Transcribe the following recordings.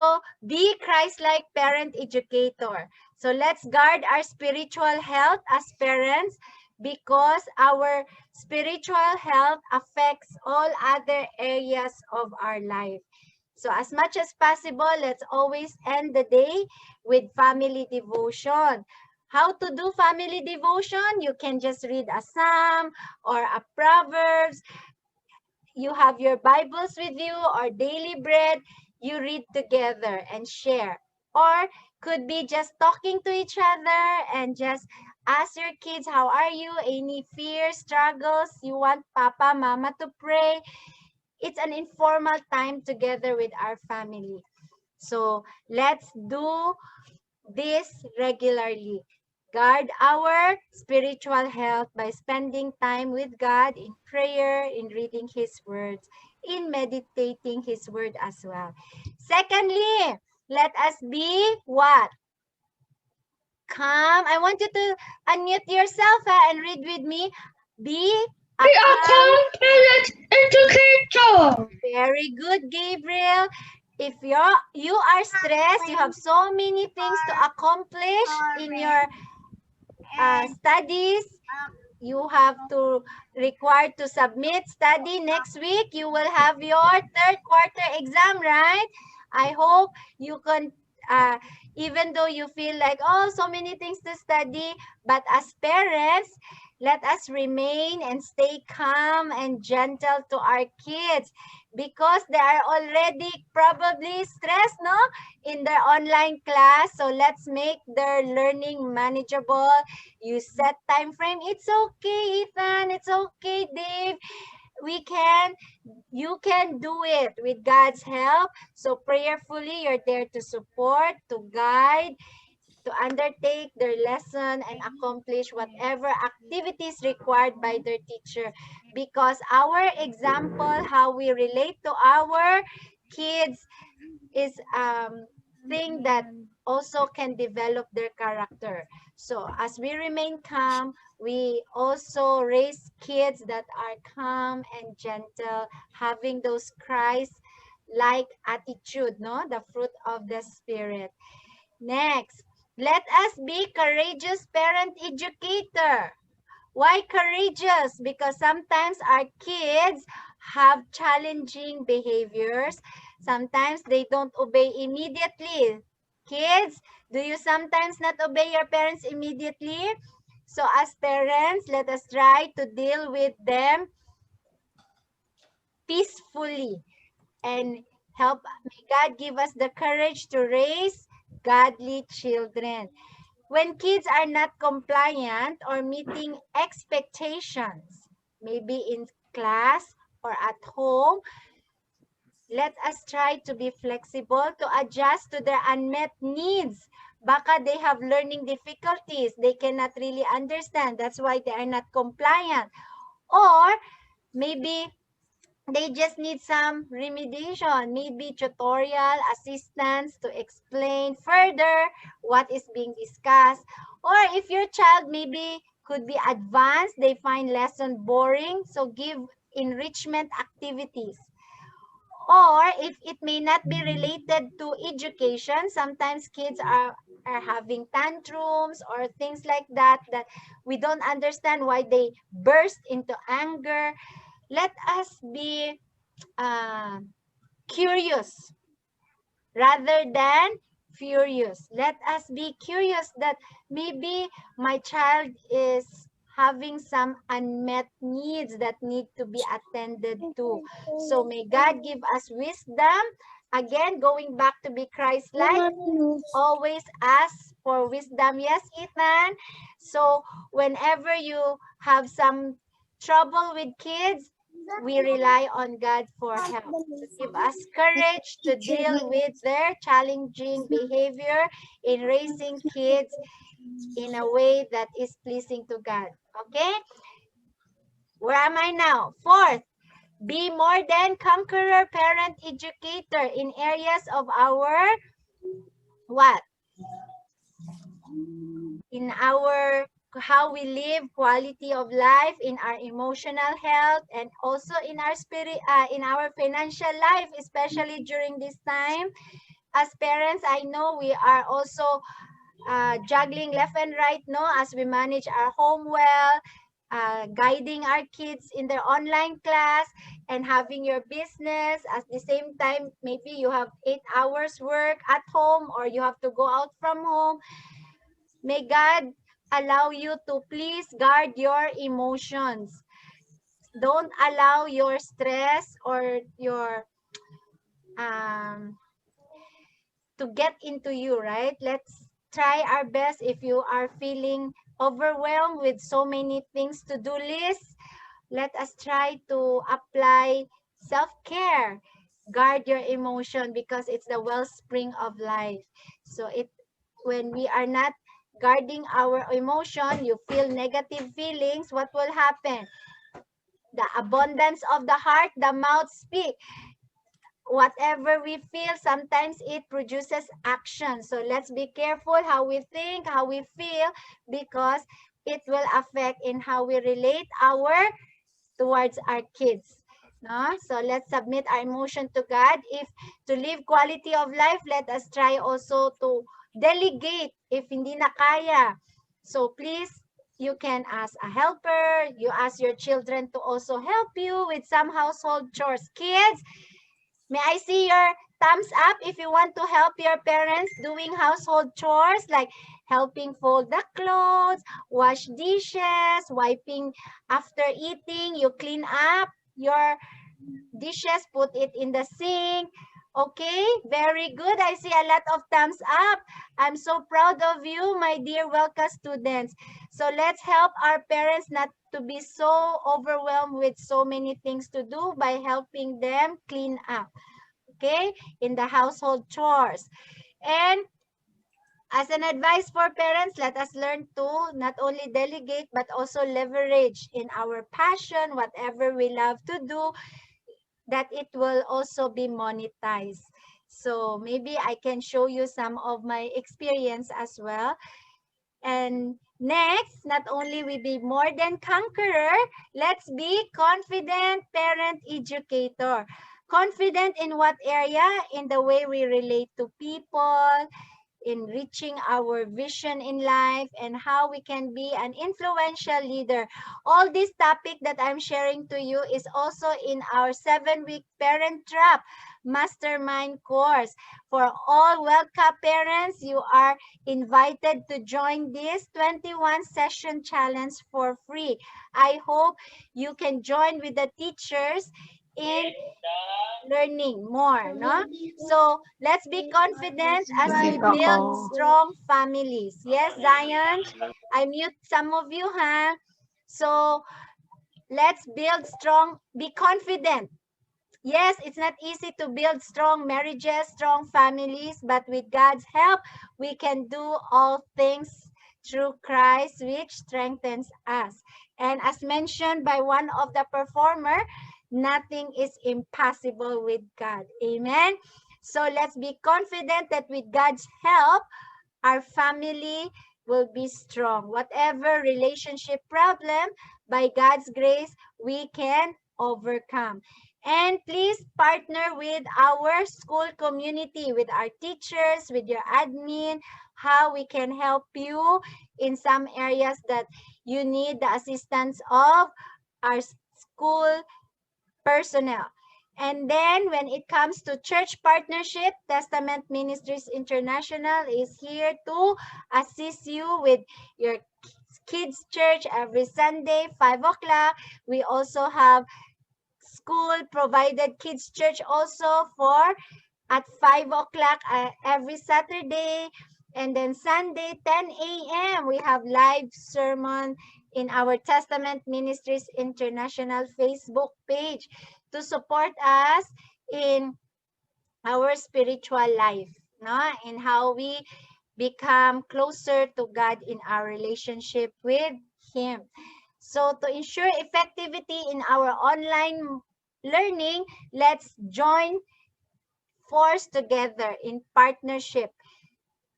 So be Christ-like parent educator. So let's guard our spiritual health as parents because our spiritual health affects all other areas of our life. So as much as possible, let's always end the day with family devotion. How to do family devotion? You can just read a psalm or a proverbs. You have your Bibles with you or daily bread, you read together and share. Or could be just talking to each other and just ask your kids, how are you? Any fears, struggles? You want Papa, Mama to pray? It's an informal time together with our family. So let's do this regularly. Guard our spiritual health by spending time with God in prayer, in reading His words, in meditating His word as well. Secondly, let us be what? Calm. I want you to unmute yourself and read with me. Be a Be a calm. calm parent educator. Very good, Gabriel. If you are stressed, you have so many things to accomplish in your studies, you have to required to submit study next week. You will have your third quarter exam, right? I hope you can, even though you feel like, oh, so many things to study, but as parents, let us remain and stay calm and gentle to our kids because they are already probably stressed, no, in their online class. So let's make their learning manageable. You set time frame. It's okay, Ethan. It's okay, Dave. We can, you can do it with God's help. So prayerfully, you're there to support, to guide, to undertake their lesson and accomplish whatever activities required by their teacher. Because our example, how we relate to our kids is thing that also can develop their character. So as we remain calm, we also raise kids that are calm and gentle, having those Christ-like attitude, no? The fruit of the Spirit. Next, let us be courageous parent educator. Why courageous? Because sometimes our kids have challenging behaviors. Sometimes they don't obey immediately. Kids, do you sometimes not obey your parents immediately? So as parents, let us try to deal with them peacefully and help. May God give us the courage to raise godly children. When kids are not compliant or meeting expectations, maybe in class or at home, let us try to be flexible to adjust to their unmet needs. Baka they have learning difficulties. They cannot really understand. That's why they are not compliant. Or maybe they just need some remediation, maybe tutorial assistance to explain further what is being discussed. Or if your child maybe could be advanced, they find lesson boring, so give enrichment activities. Or if it may not be related to education, sometimes kids are having tantrums or things like that, that we don't understand why they burst into anger. Let us be uh, curious rather than furious. Let us be curious that maybe my child is having some unmet needs that need to be attended to. So may God give us wisdom. Again, going back to be Christ-like, always ask for wisdom. Yes, Ethan? So whenever you have some trouble with kids, we rely on God for help to give us courage to deal with their challenging behavior in raising kids in a way that is pleasing to God. Okay? Where am I now? Fourth, be more than conqueror parent educator in areas of our what? In our how we live, quality of life, in our emotional health, and also in our spirit, in our financial life, especially during this time. as parents, I know we are also juggling left and right, no, as we manage our home well, guiding our kids in their online class, and having your business at the same time. Maybe you have 8 hours work at home, or you have to go out from home. May God allow you to please guard your emotions. Don't allow your stress or your um, to get into you, right? Let's try our best. If you are feeling overwhelmed with so many things to do lists, let us try to apply self-care. Guard your emotion, because it's the wellspring of life. So when we are not guarding our emotion, you feel negative feelings, what will happen? The abundance of the heart, the mouth speak. Whatever we feel, sometimes it produces action. So let's be careful how we think, how we feel, because it will affect in how we relate towards our kids. No? So let's submit our emotion to God. If to live quality of life, let us try also to delegate if hindi na kaya. So please, you can ask a helper. You ask your children to also help you with some household chores. Kids, may I see your thumbs up if you want to help your parents doing household chores, like helping fold the clothes, wash dishes, wiping after eating. You clean up your dishes, put it in the sink. Okay, very good. I see a lot of thumbs up. I'm so proud of you, my dear Welka students. So let's help our parents not to be so overwhelmed with so many things to do by helping them clean up, okay, in the household chores. And as an advice for parents, let us learn to not only delegate but also leverage in our passion, whatever we love to do, that it will also be monetized. So maybe I can show you some of my experience as well. And next, not only we be more than conqueror, let's be confident parent educator. Confident in what area? In the way we relate to people, in reaching our vision in life, and how we can be an influential leader. All this topic that I'm sharing to you is also in our 7-week Parent Trap Mastermind course. For all welcome parents, you are invited to join this 21 session challenge for free. I hope you can join with the teachers in learning more, no? So let's be confident as we Nakita ko. build strong families. Yes, Zion? I mute some of you, huh? So let's build strong, be confident. Yes, it's not easy to build strong marriages, strong families, but with God's help, we can do all things through Christ, which strengthens us. And as mentioned by one of the performer, nothing is impossible with God. Amen. So let's be confident that with God's help, our family will be strong. Whatever relationship problem, by God's grace, we can overcome. And please partner with our school community, with our teachers, with your admin, how we can help you in some areas that you need the assistance of our school personnel. And then when it comes to church partnership, Testament Ministries International is here to assist you with your kids' church every Sunday, 5 o'clock. We also have school provided kids' church also for at 5 o'clock every Saturday. And then Sunday, 10 a.m., we have live sermon in our Testament Ministries International Facebook page to support us in our spiritual life, no? And how we become closer to God in our relationship with Him. So to ensure effectivity in our online learning, let's join force together in partnership.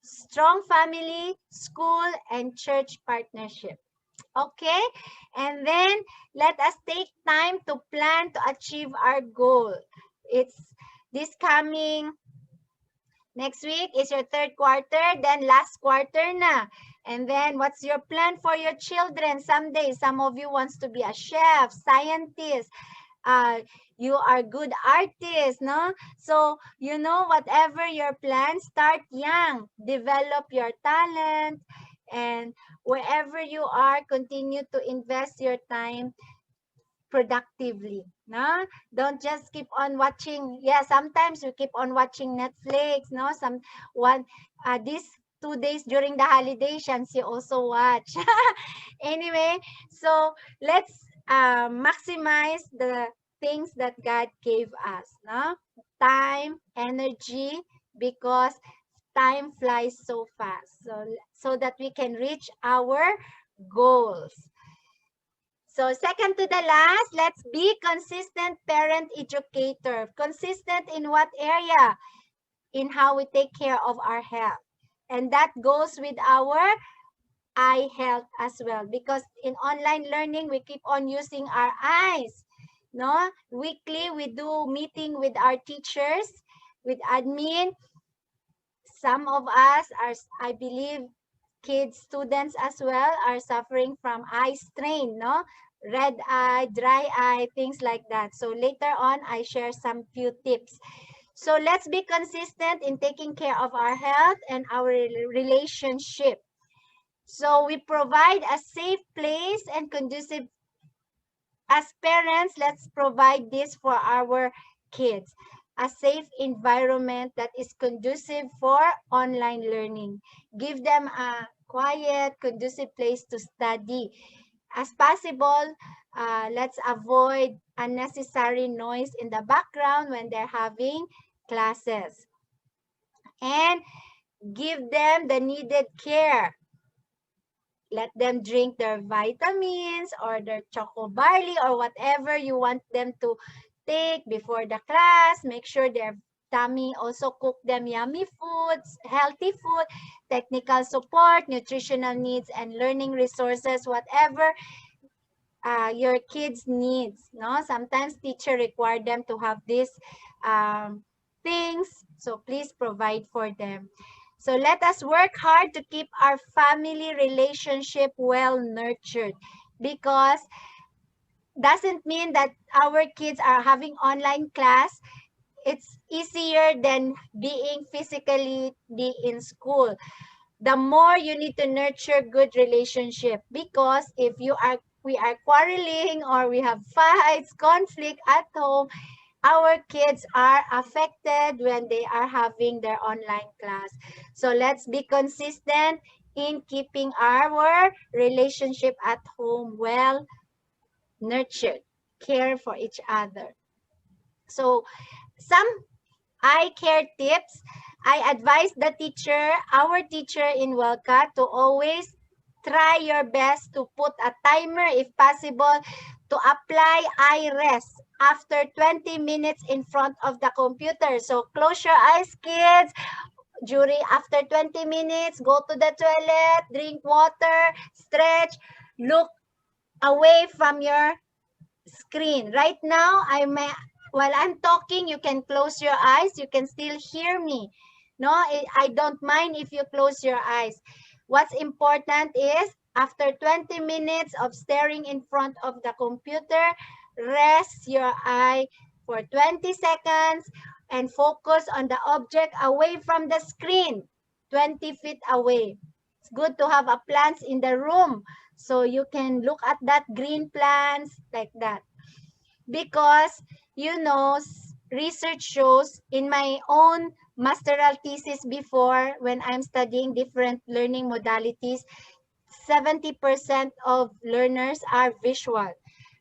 Strong family, school, and church partnership. Okay? And then let us take time to plan to achieve our goal. It's this coming Next week is your third quarter, then last quarter na. And then what's your plan for your children someday? Some of you wants to be a chef, scientist, uh, you are good artist, no? So, you know, whatever your plan, start young. Develop your talent. And wherever you are, continue to invest your time productively. No? Don't just keep on watching. Yeah, sometimes you keep on watching Netflix, no? These 2 days during the holiday, Shansi also watch. Anyway, so let's maximize the things that God gave us, no? Time, energy, because time flies so fast. So that we can reach our goals. So second to the last, let's be consistent parent educator. Consistent in what area? In how we take care of our health. And that goes with our eye health as well. Because in online learning, we keep on using our eyes. No? Weekly, we do meeting with our teachers, with admin. Some of us are, I believe, kids, students as well are suffering from eye strain, no? Red eye, dry eye, things like that. So later on, I share some few tips. So let's be consistent in taking care of our health and our relationship. So we provide a safe place and conducive. As parents, let's provide this for our kids. A safe environment that is conducive for online learning. Give them a quiet, conducive place to study. As possible, let's avoid unnecessary noise in the background when they're having classes. And give them the needed care. Let them drink their vitamins or their choco barley or whatever you want them to take before the class. Make sure their tummy also cook them yummy foods, healthy food, technical support, nutritional needs, and learning resources, whatever your kids needs. No, sometimes teacher require them to have these things, so please provide for them. So let us work hard to keep our family relationship well nurtured, because doesn't mean that our kids are having online class. It's easier than being physically in school. The more you need to nurture good relationship, because if we are quarreling or we have fights, conflict at home, our kids are affected when they are having their online class. So let's be consistent in keeping our relationship at home well nurtured, care for each other. So some eye care tips. I advise the teacher, our teacher in Welka, to always try your best to put a timer if possible to apply eye rest after 20 minutes in front of the computer. So close your eyes, kids. After 20 minutes, go to the toilet, drink water, stretch, look away from your screen. Right now, while I'm talking, you can close your eyes. You can still hear me. No, I don't mind if you close your eyes. What's important is after 20 minutes of staring in front of the computer, rest your eye for 20 seconds and focus on the object away from the screen, 20 feet away. It's good to have a plants in the room so you can look at that green plants like that. Because, you know, research shows in my own masteral thesis before, when I'm studying different learning modalities, 70% of learners are visual.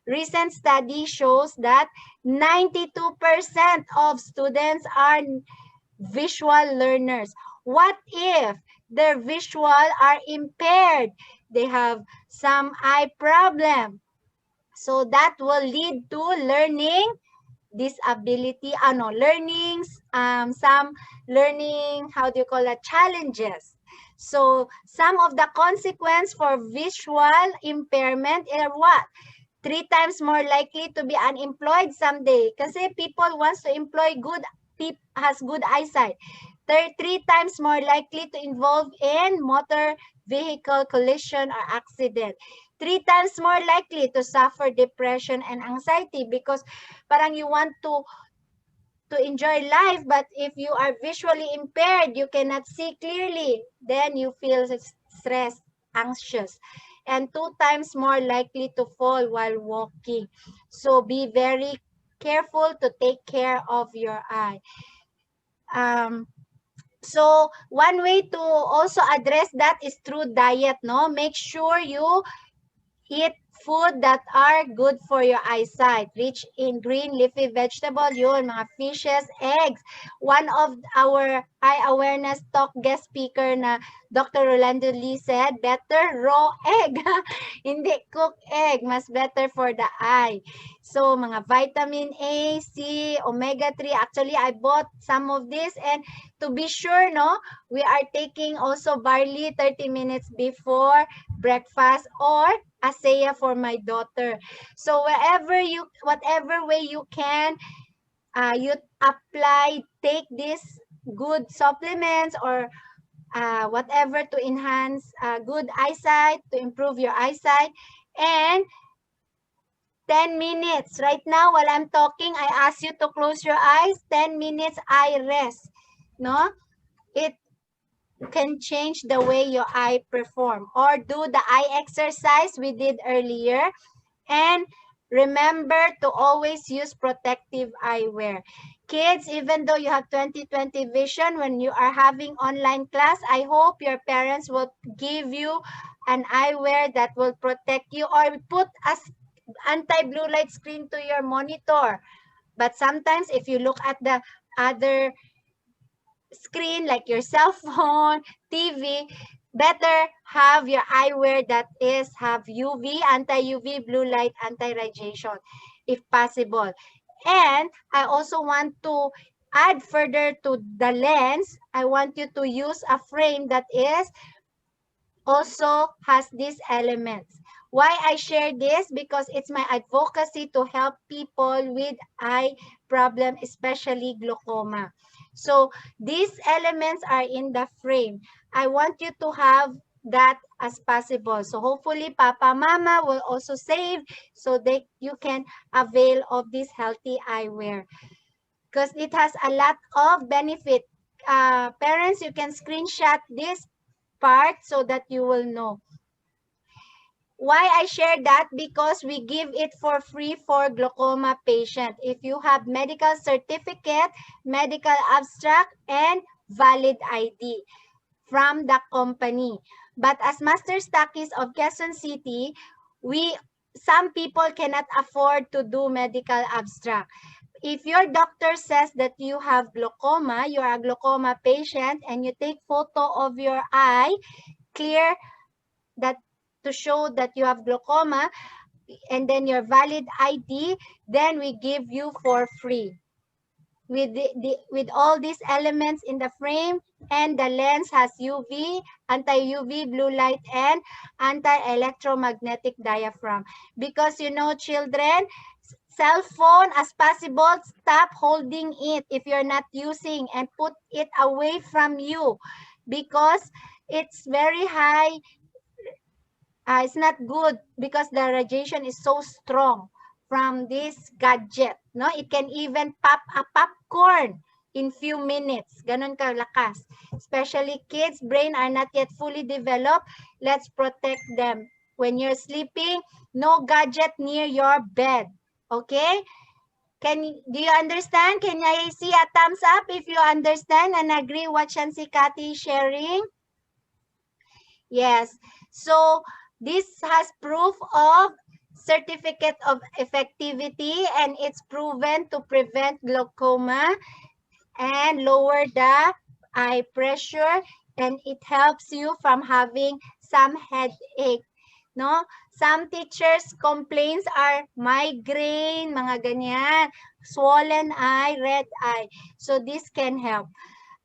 Recent study shows that 92% of students are visual learners. What if their visual are impaired? They have some eye problem. So that will lead to learning disability, some learning, how do you call that, challenges. So some of the consequence for visual impairment are what? 3 times more likely to be unemployed someday. Kasi people wants to employ has good eyesight. 3 times more likely to involve in motor vehicle collision or accident. 3 times more likely to suffer depression and anxiety because parang you want to enjoy life, but if you are visually impaired, you cannot see clearly, then you feel stressed, anxious, and 2 times more likely to fall while walking. So be very careful to take care of your eye. So one way to also address that is through diet, no? Make sure you eat food that are good for your eyesight, rich in green leafy vegetable, yun, mga fishes, eggs. One of our eye awareness talk guest speaker na Dr. Rolando Lee said, better raw egg. Hindi cooked egg, mas better for the eye. So, mga vitamin A, C, omega-3. Actually, I bought some of this, and to be sure, no, we are taking also barley 30 minutes before breakfast or ASEA for my daughter. So whatever way you can, you apply, take these good supplements or whatever to enhance good eyesight, to improve your eyesight. And 10 minutes. Right now, while I'm talking, I ask you to close your eyes. 10 minutes, eye rest. No? It can change the way your eye perform. Or do the eye exercise we did earlier. And remember to always use protective eyewear. Kids, even though you have 20/20 vision, when you are having online class, I hope your parents will give you an eyewear that will protect you, or put a anti-blue light screen to your monitor. But sometimes if you look at the other screen like your cell phone, TV, better have your eyewear that is have UV, anti-UV, blue light, anti-radiation if possible. And I also want to add further to the lens, I want you to use a frame that is also has these elements. Why I share this? Because it's my advocacy to help people with eye problem, especially glaucoma. So these elements are in the frame. I want you to have that as possible. So hopefully Papa, Mama will also save so that you can avail of this healthy eyewear. Because it has a lot of benefit. Parents, you can screenshot this part so that you will know. Why I share that? Because we give it for free for glaucoma patient. If you have medical certificate, medical abstract, and valid ID from the company. But as Master Stockies of Quezon City, some people cannot afford to do medical abstract. If your doctor says that you have glaucoma, you are a glaucoma patient, and you take photo of your eye, clear that to show that you have glaucoma, and then your valid ID, then we give you for free. With all these elements in the frame, and the lens has UV, anti-UV, blue light, and anti-electromagnetic diaphragm. Because you know, children, cell phone as possible, stop holding it if you're not using, and put it away from you because it's very high. It's not good because the radiation is so strong from this gadget. No, it can even pop a popcorn in few minutes. Ganon kalakas. Especially kids' brain are not yet fully developed. Let's protect them. When you're sleeping, no gadget near your bed. Okay? Do you understand? Can I see a thumbs up if you understand and agree what Shansi Kati is sharing? Yes. So this has proof of certificate of effectivity, and it's proven to prevent glaucoma and lower the eye pressure, and it helps you from having some headache. No? Some teachers' complaints are migraine, mga ganyan, swollen eye, red eye. So this can help.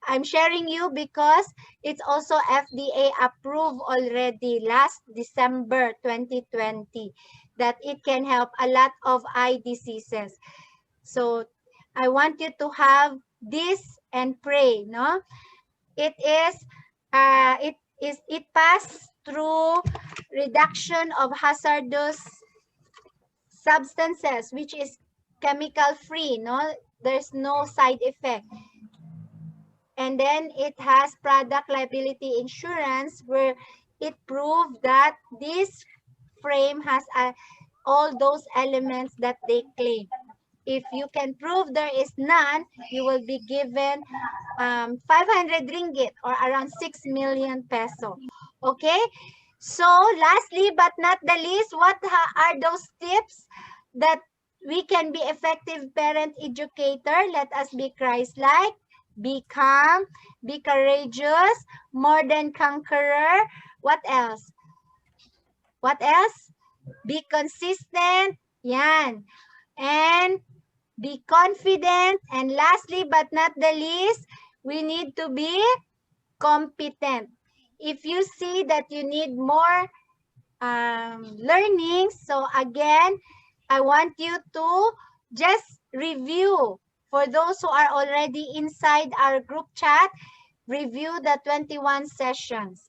I'm sharing you because it's also FDA approved already last December 2020 that it can help a lot of eye diseases. So I want you to have this and pray, no? it pass through reduction of hazardous substances, which is chemical free, no, there's no side effect. And then it has product liability insurance, where it proved that this frame has all those elements that they claim. If you can prove there is none, you will be given 500 ringgit, or around 6 million peso. Okay? So, lastly but not the least, what are those tips that we can be effective parent educator? Let us be Christ-like, be calm, be courageous, more than conqueror. What else? What else? Be consistent. Yan. And be confident. And lastly but not the least, we need to be competent. If you see that you need more learning, so again, I want you to just review. For those who are already inside our group chat, review the 21 sessions.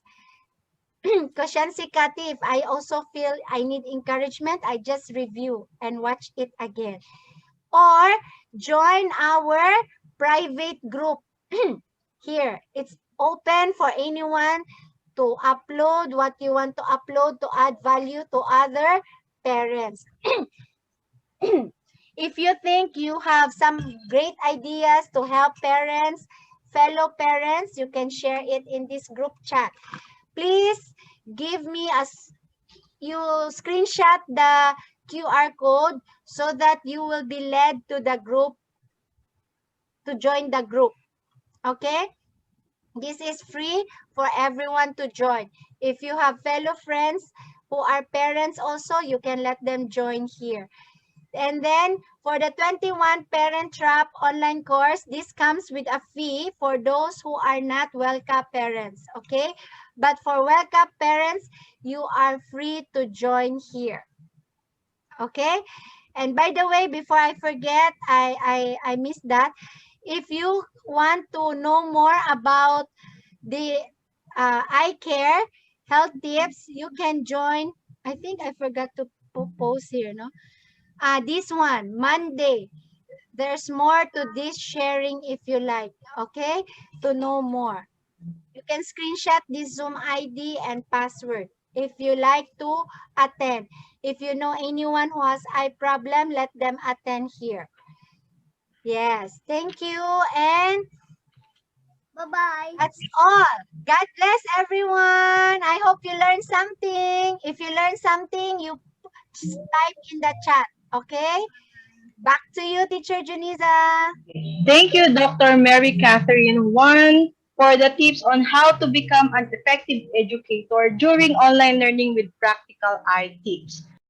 Koshansi Kati, if I also feel I need encouragement, I just review and watch it again. Or join our private group. Here, it's open for anyone to upload what you want to upload to add value to other parents. If you think you have some great ideas to help parents, fellow parents, you can share it in this group chat. Please give me you screenshot the QR code so that you will be led to the group, to join the group. Okay? This is free for everyone to join. If you have fellow friends who are parents also, you can let them join here. And then for the 21 Parent Trap online course, this comes with a fee for those who are not WellCap parents, okay? But for WellCap parents, you are free to join here, okay? And by the way, before I forget, I missed that. If you want to know more about the eye care health tips, you can join. I think I forgot to post here, no? This one, Monday. There's more to this sharing if you like, okay? To know more. You can screenshot this Zoom ID and password if you like to attend. If you know anyone who has eye problem, let them attend here. Yes, thank you. And Bye-bye. that's all. God bless everyone. I hope you learned something. If you learned something, you type in the chat, okay? Back to you, Teacher Juniza. Thank you, Dr. Mary Catherine Wan, for the tips on how to become an effective educator during online learning with practical eye tips.